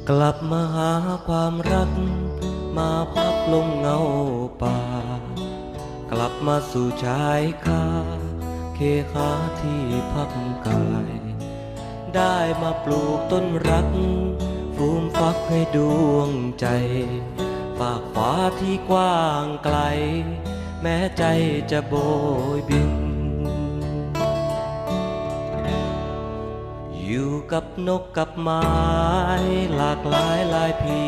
กลับมาหาความรักมาพักลงเงาป่ากลับมาสู่ชายคาเคหาที่พักกายได้มาปลูกต้นรักฟูมฟักให้ดวงใจฝากฟ้าที่กว้างไกลแม้ใจจะโบยบินอยู่กับนกกับไม้หลากหลายลายพี